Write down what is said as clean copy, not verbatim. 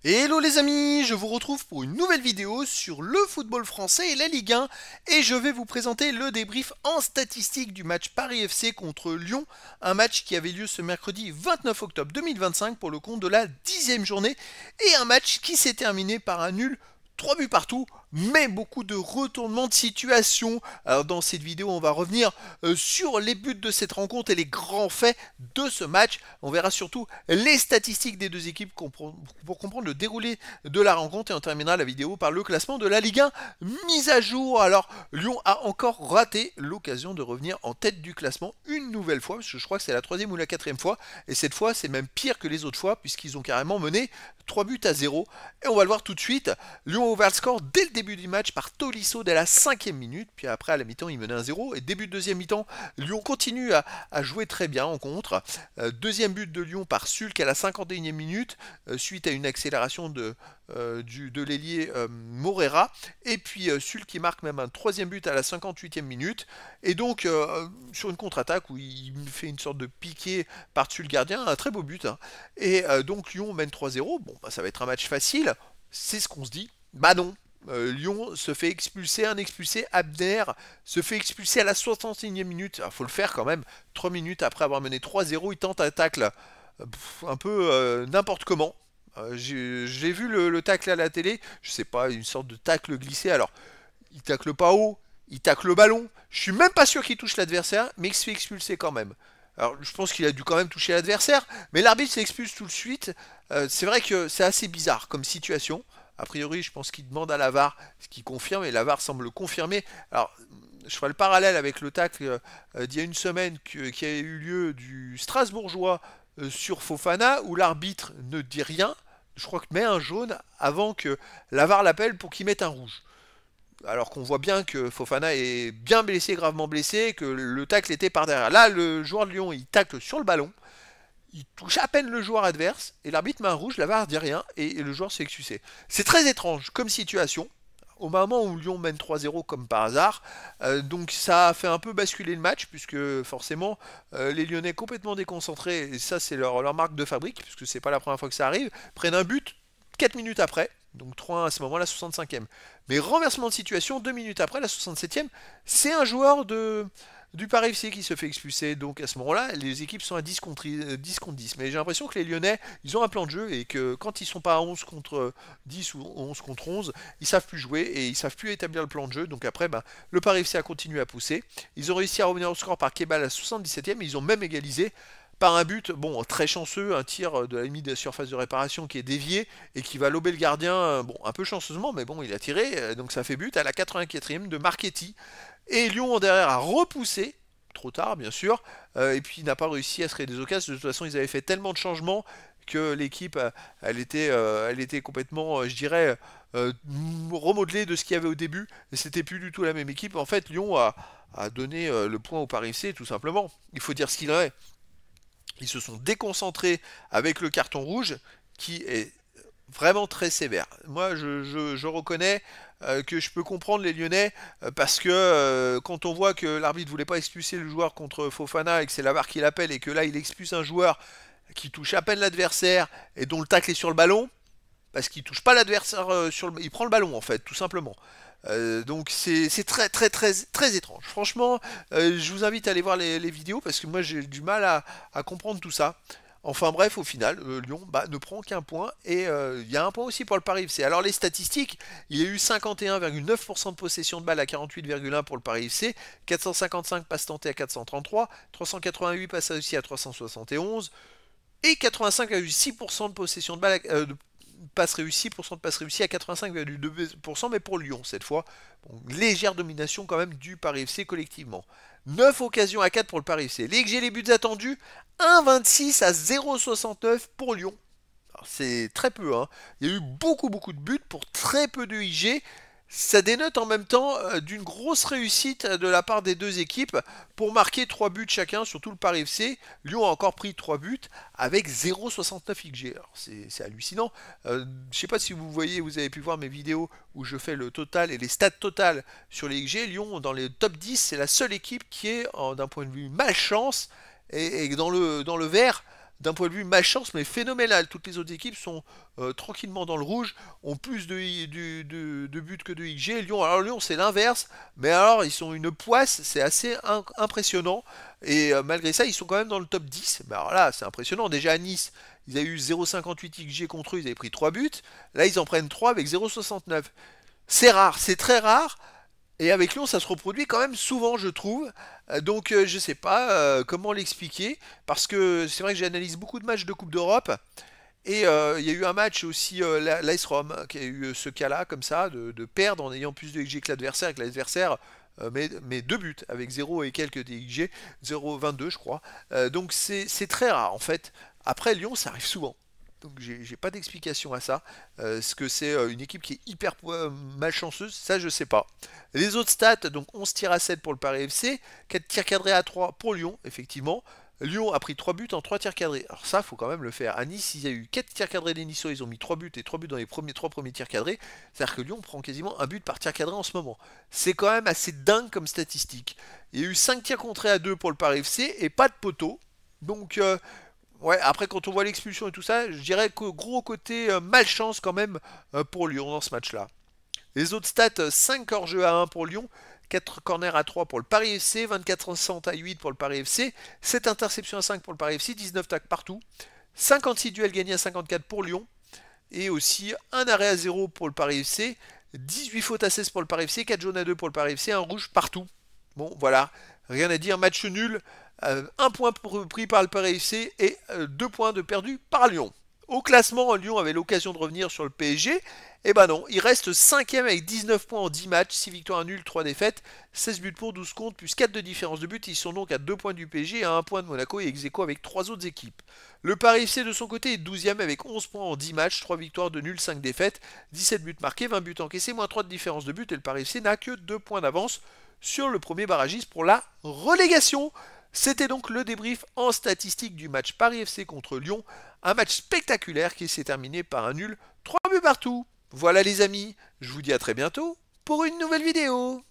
Hello les amis, je vous retrouve pour une nouvelle vidéo sur le football français et la Ligue 1 et je vais vous présenter le débrief en statistique du match Paris FC contre Lyon, un match qui avait lieu ce mercredi 29 octobre 2025 pour le compte de la 10e journée et un match qui s'est terminé par un nul 3 buts partout, mais beaucoup de retournements de situation. Alors dans cette vidéo, on va revenir sur les buts de cette rencontre et les grands faits de ce match. On verra surtout les statistiques des deux équipes pour comprendre le déroulé de la rencontre et on terminera la vidéo par le classement de la Ligue 1 mise à jour. Alors Lyon a encore raté l'occasion de revenir en tête du classement une nouvelle fois, parce que je crois que c'est la troisième ou la quatrième fois, et cette fois c'est même pire que les autres fois puisqu'ils ont carrément mené 3 buts à 0. Et on va le voir tout de suite. Lyon a ouvert le score dès le début du match par Tolisso dès la 5e minute. Puis après, à la mi-temps, il menait 1-0. Et début de deuxième mi-temps, Lyon continue à jouer très bien en contre. Deuxième but de Lyon par Sulk à la 51e minute, suite à une accélération de l'ailier Morera. Et puis Sulk qui marque même un troisième but à la 58e minute. Et donc, sur une contre-attaque où il fait une sorte de piqué par-dessus le gardien, un très beau but. Hein. Et donc Lyon mène 3-0. Bon, bah, ça va être un match facile. C'est ce qu'on se dit. Bah non. Lyon se fait expulser, un expulsé, Abner se fait expulser à la 61e minute. Il faut le faire quand même. 3 minutes après avoir mené 3-0, il tente un tacle un peu n'importe comment. J'ai vu le tacle à la télé. Je sais pas, une sorte de tacle glissé. Alors, il tacle pas haut, il tacle le ballon. Je suis même pas sûr qu'il touche l'adversaire, mais il se fait expulser quand même. Alors, je pense qu'il a dû quand même toucher l'adversaire, mais l'arbitre s'expulse tout de suite. C'est vrai que c'est assez bizarre comme situation. A priori, je pense qu'il demande à la VAR, ce qui confirme, et la VAR semble le confirmer. Alors, je ferai le parallèle avec le tacle d'il y a une semaine qui a eu lieu du Strasbourgeois sur Fofana, où l'arbitre ne dit rien, je crois que met un jaune avant que la VAR l'appelle pour qu'il mette un rouge. Alors qu'on voit bien que Fofana est bien blessé, gravement blessé, que le tacle était par derrière. Là, le joueur de Lyon, il tacle sur le ballon, il touche à peine le joueur adverse, et l'arbitre met un rouge, la VAR dit rien, et le joueur s'est expulsé. C'est très étrange comme situation, au moment où Lyon mène 3-0 comme par hasard, donc ça a fait un peu basculer le match, puisque forcément, les Lyonnais complètement déconcentrés, et ça c'est leur marque de fabrique, puisque c'est pas la première fois que ça arrive, prennent un but 4 minutes après, donc 3-1 à ce moment-là, 65e. Mais renversement de situation, 2 minutes après, la 67e, c'est un joueur du Paris FC qui se fait expulser. Donc à ce moment-là, les équipes sont à 10 contre 10. Mais j'ai l'impression que les Lyonnais, ils ont un plan de jeu et que quand ils sont pas à 11 contre 10 ou 11 contre 11, ils savent plus jouer et ils savent plus établir le plan de jeu. Donc après, ben, le Paris FC a continué à pousser. Ils ont réussi à revenir au score par Kebal à la 77e et ils ont même égalisé par un but, bon, très chanceux, un tir de la limite de la surface de réparation qui est dévié et qui va lober le gardien, bon, un peu chanceusement, mais bon, il a tiré, donc ça fait but à la 84e de Marchetti. Et Lyon derrière a repoussé, trop tard bien sûr, et puis n'a pas réussi à se créer des occasions. De toute façon, ils avaient fait tellement de changements que l'équipe, elle était complètement, je dirais, remodelée de ce qu'il y avait au début. Et c'était plus du tout la même équipe. En fait, Lyon a donné le point au Paris FC, tout simplement. Il faut dire ce qu'il en est. Ils se sont déconcentrés avec le carton rouge, qui est vraiment très sévère. Moi, je reconnais que je peux comprendre les Lyonnais parce que quand on voit que l'arbitre voulait pas expulser le joueur contre Fofana et que c'est la VAR qui l'appelle et que là il expulse un joueur qui touche à peine l'adversaire et dont le tacle est sur le ballon, parce qu'il touche pas l'adversaire il prend le ballon en fait, tout simplement. Donc c'est très très très très étrange. Franchement, je vous invite à aller voir les vidéos parce que moi j'ai du mal à comprendre tout ça. Enfin bref, au final, Lyon bah, ne prend qu'un point et il y a un point aussi pour le Paris FC. Alors les statistiques, il y a eu 51,9% de possession de balle à 48,1 pour le Paris FC, 455 passes tentées à 433, 388 passes réussies à 371 et 85,6% de possession de balle de passes réussies, pourcent de passes réussies à 85,2%, mais pour Lyon cette fois. Bon, légère domination quand même du Paris FC collectivement. 9 occasions à 4 pour le Paris FC. Les XG, les buts attendus, 1,26 à 0,69 pour Lyon. C'est très peu, hein. Il y a eu beaucoup de buts pour très peu de IG. Ça dénote en même temps d'une grosse réussite de la part des deux équipes pour marquer 3 buts chacun, surtout le Paris FC. Lyon a encore pris 3 buts avec 0,69 XG. Alors c'est hallucinant. Je ne sais pas si vous voyez, vous avez pu voir mes vidéos où je fais le total et les stats totales sur les XG. Lyon, dans les top 10, c'est la seule équipe qui est, d'un point de vue malchance, et dans le vert d'un point de vue malchance, mais phénoménal. Toutes les autres équipes sont tranquillement dans le rouge, ont plus de buts que de XG. Lyon, alors Lyon, c'est l'inverse, mais alors ils sont une poisse, c'est assez impressionnant. Et malgré ça, ils sont quand même dans le top 10. Ben alors là, c'est impressionnant. Déjà à Nice, ils avaient eu 0,58 XG contre eux, ils avaient pris 3 buts. Là, ils en prennent 3 avec 0,69. C'est rare, c'est très rare. Et avec Lyon, ça se reproduit quand même souvent, je trouve. Donc, je sais pas comment l'expliquer, parce que c'est vrai que j'analyse beaucoup de matchs de Coupe d'Europe. Et il y a eu un match aussi, l'AS Rome, qui a eu ce cas-là, comme ça, de perdre en ayant plus de XG que l'adversaire, et que l'adversaire met 2 buts, avec 0 et quelques des XG, 0,22 je crois. Donc c'est très rare, en fait. Après, Lyon, ça arrive souvent. Donc j'ai pas d'explication à ça. Est-ce que c'est une équipe qui est hyper malchanceuse? Ça, je sais pas. Les autres stats, donc 11 tirs à 7 pour le Paris FC, 4 tirs cadrés à 3 pour Lyon, effectivement. Lyon a pris 3 buts en 3 tirs cadrés. Alors ça, faut quand même le faire. À Nice, il y a eu 4 tirs cadrés des Niçois, ils ont mis 3 buts et 3 buts dans les 3 premiers tirs cadrés. C'est-à-dire que Lyon prend quasiment un but par tir cadré en ce moment. C'est quand même assez dingue comme statistique. Il y a eu 5 tirs contrés à 2 pour le Paris FC et pas de poteau. Donc, ouais, après quand on voit l'expulsion et tout ça, je dirais que gros côté malchance quand même pour Lyon dans ce match-là. Les autres stats, 5 hors-jeu à 1 pour Lyon, 4 corners à 3 pour le Paris FC, 24 centres à 8 pour le Paris FC, 7 interceptions à 5 pour le Paris FC, 19 tacles partout, 56 duels gagnés à 54 pour Lyon, et aussi un arrêt à 0 pour le Paris FC, 18 fautes à 16 pour le Paris FC, 4 jaunes à 2 pour le Paris FC, un rouge partout. Bon, voilà, rien à dire, match nul, un point pris par le Paris FC et 2 points de perdu par Lyon. Au classement, Lyon avait l'occasion de revenir sur le PSG. Et ben non, il reste 5ème avec 19 points en 10 matchs, 6 victoires, 1 nul, 3 défaites, 16 buts pour, 12 contre, plus 4 de différence de but. Ils sont donc à 2 points du PSG et à 1 point de Monaco et ex aequo avec 3 autres équipes. Le Paris FC de son côté est 12ème avec 11 points en 10 matchs, 3 victoires, 2 nuls, 5 défaites, 17 buts marqués, 20 buts encaissés, moins 3 de différence de but. Et le Paris FC n'a que 2 points d'avance sur le premier barragiste pour la relégation. C'était donc le débrief en statistique du match Paris FC contre Lyon, un match spectaculaire qui s'est terminé par un nul, 3 buts partout. Voilà les amis, je vous dis à très bientôt pour une nouvelle vidéo.